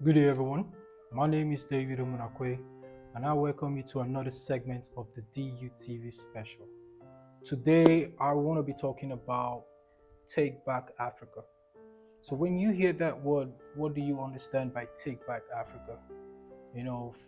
Good day, everyone. My name is David Omunakwe, and I welcome you to another segment of the DUTV special. Today, I want to be talking about Take Back Africa. So, when you hear that word, what do you understand by Take Back Africa?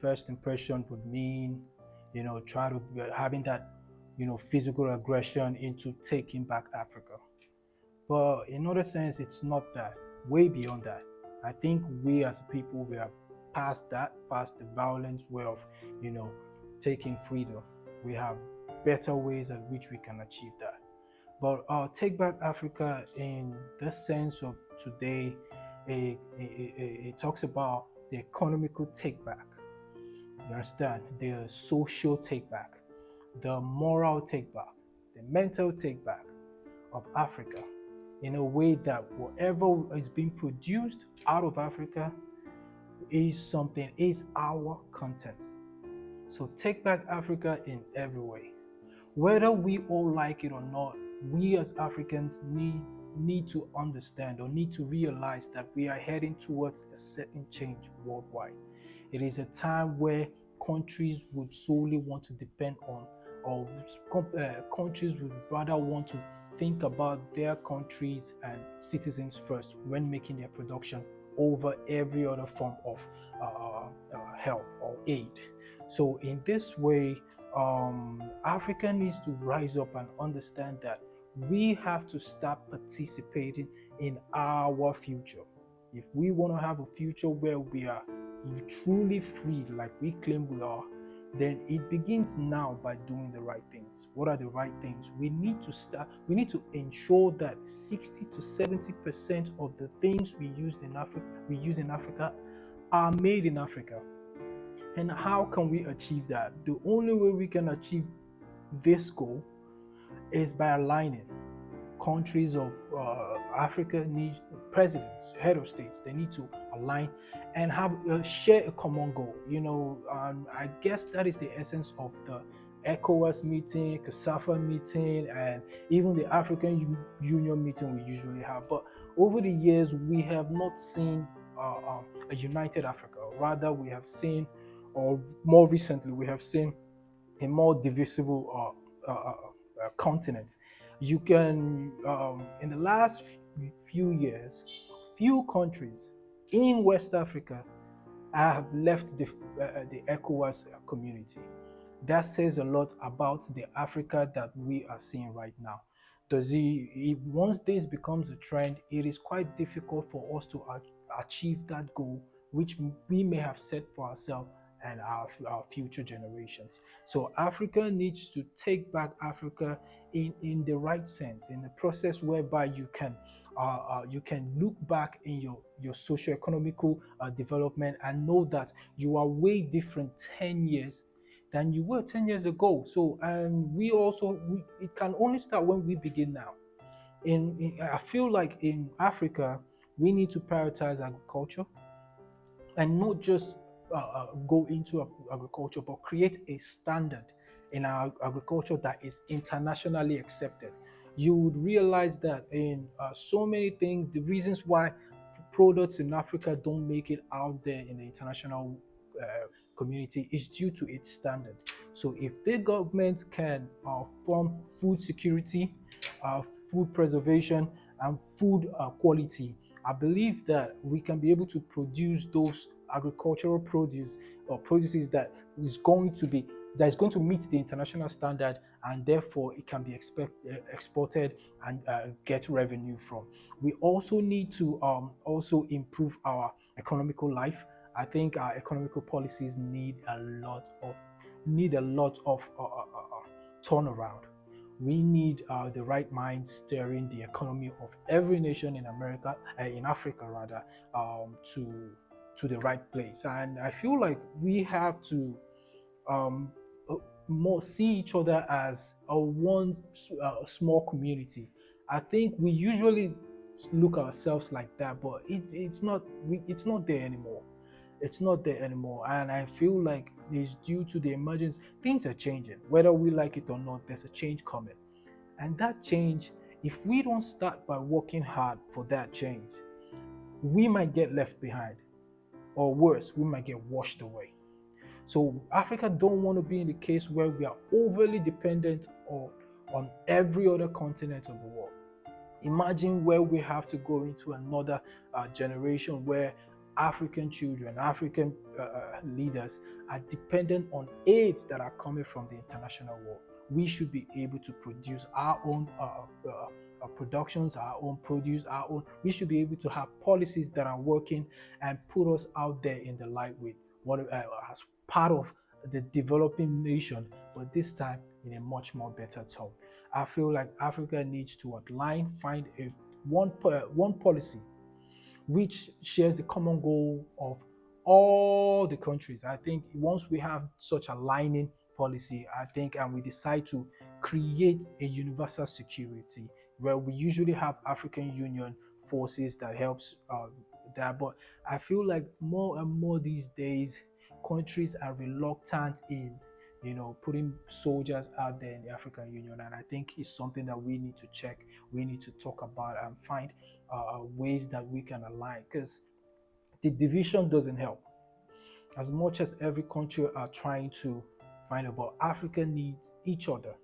First impression would mean, try to having that, physical aggression into taking back Africa. But in other sense, it's not that. Way beyond that. I think we as people we are past that, past the violent way of, you know, taking freedom. We have better ways at which we can achieve that. But take back Africa in the sense of today, it talks about the economical take back. You understand? The social take back, the moral take back, the mental take back of Africa in a way that whatever is being produced out of Africa is our content. So take back Africa in every way. Whether we all like it or not, we as Africans need to understand or need to realize that we are heading towards a certain change worldwide. It is a time where countries would solely want to depend on, or countries would rather want to think about their countries and citizens first when making their production over every other form of help or aid. So, in this way, Africa needs to rise up and understand that we have to start participating in our future. If we want to have a future where we are truly free, like we claim we are, then it begins now by doing the right things. What are the right things? We need to ensure that 60 to 70% of the things we use in Africa are made in Africa. And how can we achieve that? The only way we can achieve this goal is by aligning. Countries of Africa need presidents, head of states. They need to align and share a common goal. I guess that is the essence of the ECOWAS meeting, CASAFA meeting, and even the African Union meeting we usually have. But over the years, we have not seen a united Africa. Rather, we have seen, or more recently, we have seen a more divisible continent. You can, in the last few years, few countries in West Africa have left the ECOWAS community. That says a lot about the Africa that we are seeing right now. Once this becomes a trend, it is quite difficult for us to achieve that goal, which we may have set for ourselves and our future generations. So Africa needs to take back Africa in the right sense, in the process whereby you can look back in your socio-economical development and know that you are way different 10 years than you were 10 years ago. So, and it can only start when we begin now. I feel like in Africa, we need to prioritize agriculture and not just go into agriculture, but create a standard in our agriculture that is internationally accepted. You would realize that in so many things, the reasons why products in Africa don't make it out there in the international community is due to its standard. So if the government can form food security, food preservation, and food quality, I believe that we can be able to produce those agricultural produce or produces that is going to meet the international standard, and therefore it can be exported and get revenue from. We also need to also improve our economical life. I think our economical policies need a lot of turnaround. We need the right mind steering the economy of every nation in America, in Africa rather, to the right place. And I feel like we have to um, uh, more see each other as a one small community. I think we usually look ourselves like that, but it's not there anymore. It's not there anymore, and I feel like it's due to the emergence. Things are changing, whether we like it or not. There's a change coming, and that change, if we don't start by working hard for that change, we might get left behind. or worse, we might get washed away. So Africa don't want to be in the case where we are overly dependent on every other continent of the world. Imagine where we have to go into another generation where African children, African leaders are dependent on aids that are coming from the international world. We should be able to produce our own productions, our own produce, our own. We should be able to have policies that are working and put us out there in the light with what as part of the developing nation, but this time in a much more better tone. I feel like Africa needs to find a one policy which shares the common goal of all the countries. I think once we have such aligning policy, I think, and we decide to create a universal security where we usually have African Union forces that helps that, but I feel like more and more these days, countries are reluctant in putting soldiers out there in the African Union, and I think it's something that we need to check. We need to talk about and find ways that we can align because the division doesn't help. As much as every country are trying to find out, but Africa needs each other.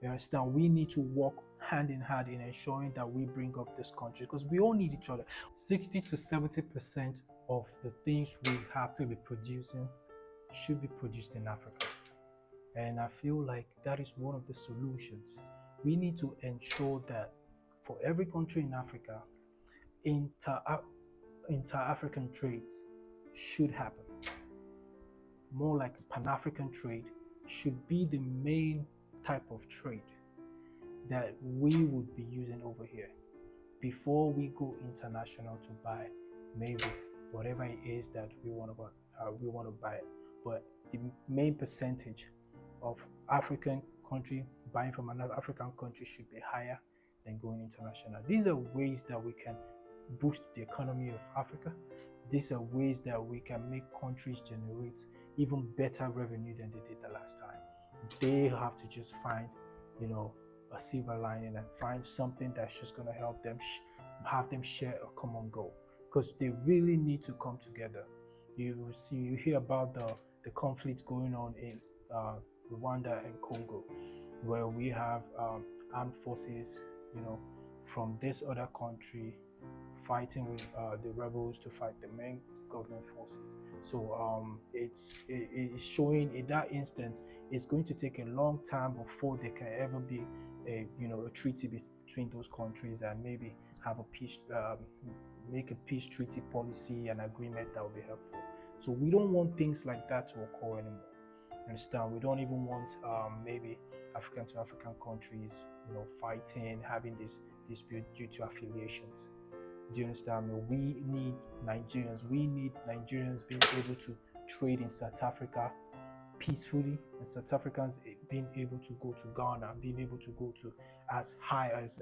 You understand? We need to work hand in hand in ensuring that we bring up this country because we all need each other. 60 to 70% of the things we have to be producing should be produced in Africa. And I feel like that is one of the solutions. We need to ensure that for every country in Africa, inter-African trades should happen. More like Pan-African trade should be the main type of trade that we would be using over here before we go international to buy maybe whatever it is that we want to buy. But the main percentage of African country buying from another African country should be higher than going international. These are ways that we can boost the economy of Africa. These are ways that we can make countries generate even better revenue than they did the last time. They have to just find, a silver lining and find something that's just going to help them have them share a common goal because they really need to come together. You hear about the conflict going on in Rwanda and Congo, where we have armed forces, from this other country fighting with the rebels to fight the main government forces. So it's showing in that instance, it's going to take a long time before there can ever be a treaty between those countries and maybe have a peace, make a peace treaty policy and agreement that will be helpful. So we don't want things like that to occur anymore. Understand? We don't even want maybe African to African countries, fighting, having this dispute due to affiliations. Do you understand me? We need Nigerians being able to trade in South Africa peacefully, and South Africans being able to go to Ghana, being able to go to as high as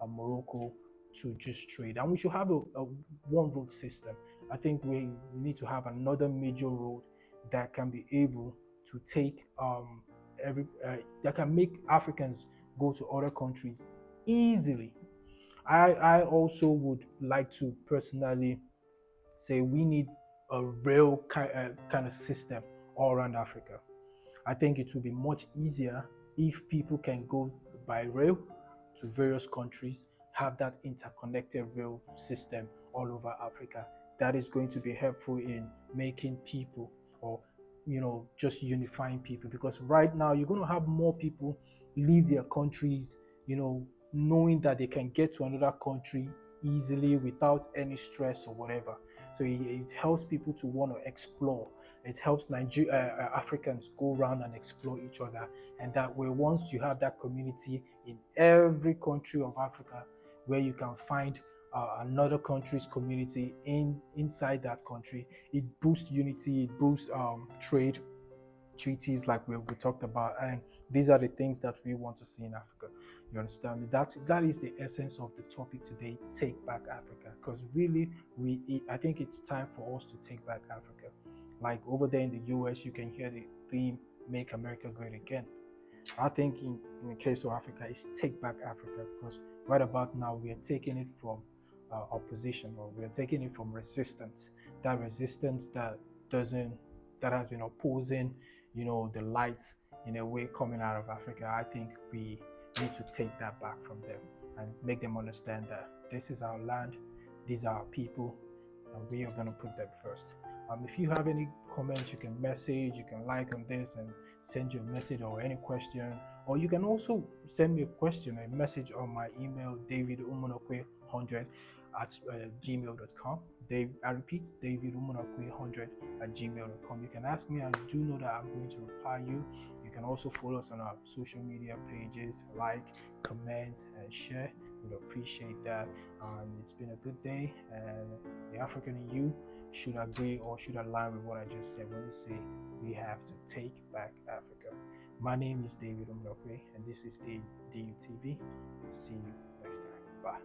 Morocco to just trade. And we should have a one road system. I think we need to have another major road that can be able to take that can make Africans go to other countries easily. I also would like to personally say we need a real kind of system all around Africa. I think it will be much easier if people can go by rail to various countries, have that interconnected rail system all over Africa. That is going to be helpful in making people or just unifying people, because right now you're going to have more people leave their countries, knowing that they can get to another country easily without any stress or whatever. So it helps people to want to explore. It helps Africans go around and explore each other. And that way, once you have that community in every country of Africa, where you can find another country's community inside that country, it boosts unity, it boosts trade treaties like we talked about, and these are the things that we want to see in Africa. You understand me? That is the essence of the topic today. Take back Africa, because really I think it's time for us to take back Africa. Like over there in the US, you can hear the theme "Make America Great Again." I think in the case of Africa, it's take back Africa, because right about now we are taking it from opposition, or we are taking it from resistance. that resistance that has been opposing, the light in a way coming out of Africa. I think we need to take that back from them and make them understand that this is our land, these are our people, and we are going to put them first. If you have any comments, you can message, you can like on this and send your message or any question, or you can also send me a question, a message on my email, davidumunokwe100 at gmail.com. I repeat, davidumunokwe100 at gmail.com. You can ask me, and do know that I'm going to reply you. You can also follow us on our social media pages, like, comment, and share. We'd appreciate that. It's been a good day, and the African in you should agree or should align with what I just said when we say we have to take back Africa. My name is David Umnokwe, and this is DUTV. See you next time. Bye.